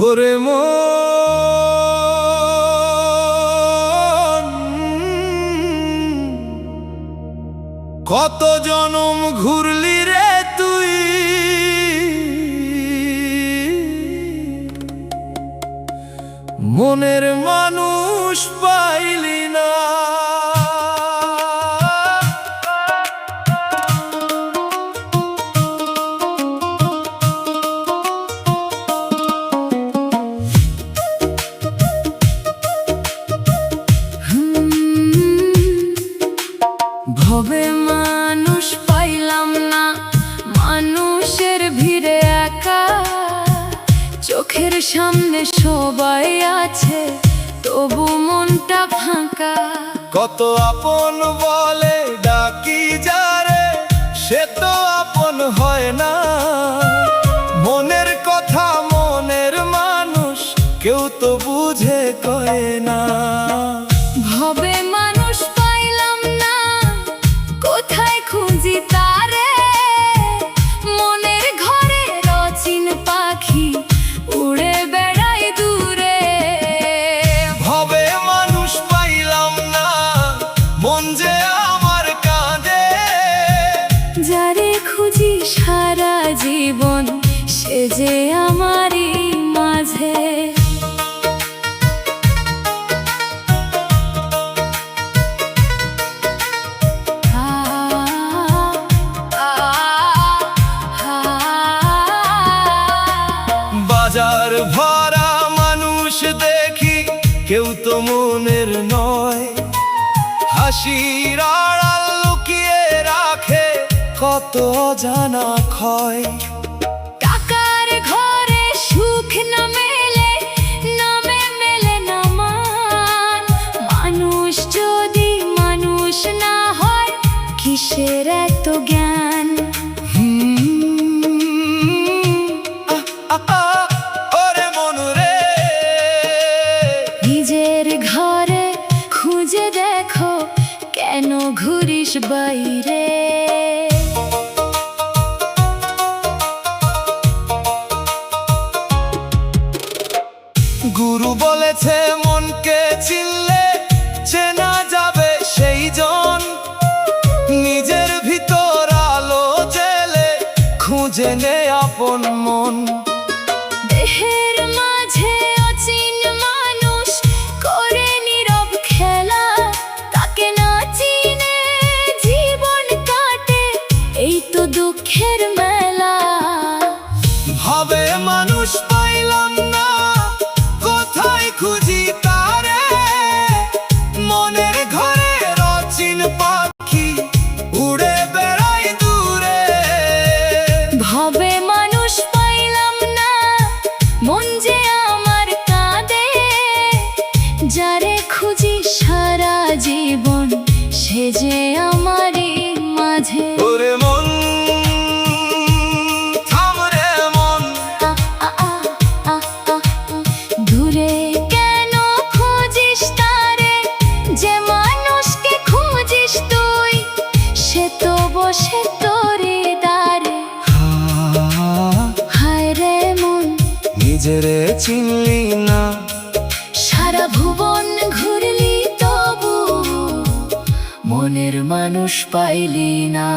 ওরে মন, কত জনম ঘুরলি রে তুই, মনের মানুষ পাইলি না। ভবে মানুষ পাইলাম না, মানুষের ভিড়ে একা, চোখের সামনে সবাই আছে তবু মনটা ফাঁকা। কত আপন বলে ডাকি যারে, সে তো আপন হয় না। মনের কথা মনের মানুষ কেউ তো বুঝে কয় না। ভবে মানুষ পাইলাম না, কোথায় খুঁজি তারে, মনের ঘরে রচিন পাখি উড়ে বেড়াই দূরে। ভবে মানুষ পাইলাম না, মন যে আমার কাঁদে, যারে খুঁজি সারা জীবন সে যে আমারই মাঝে। বাজার ভরা মানুষ দেখি, কেউ তো মনের নয়। হাসির আড়াল লুকিয়ে রাখে কত অজানা ক্ষয়। টাকার ঘরে সুখ না মেলে, নামে মেলে না মান। মানুষ যদি মানুষ না হয়, কিসের এত জ্ঞান। ওরে মন রে, নিজের ঘরে খুঁজে দেখো, কেন ঘুরিস বাইরে। গুরু বলেছে মনকে চিনলে চেনা যাবে সেই জন। নিজের ভিতর আলো জেলে খুঁজে নে আপন মন। দেহের মাঝে অচিন মানুষ করে নীরব খেলা, তাকে না চিনে জীবন কাটে, এই তো দুঃখের মেলা। ভাবে মানুষ পাইলাম না, কোথায় খুঁজি তারে, মনের ঘরে রচিন পাখি উড়ে বেড়াই দূরে। ভাবে মানুষ পাইলাম না, মন যে আমার কাঁদে, যারে খুঁজি সারা জীবন সে যে আমারই মাঝে। ওরে মন, থাম রে মন, দূরে কেন খুঁজিস তারে, যে মানুষকে খুঁজিস তুই, সে তো বসে তোরে দাঁড়ে। হায় রে মন, নিজেরে চিনলি না, সারা ভুবন ঘুরলি তবু মনের মানুষ পাইলি না।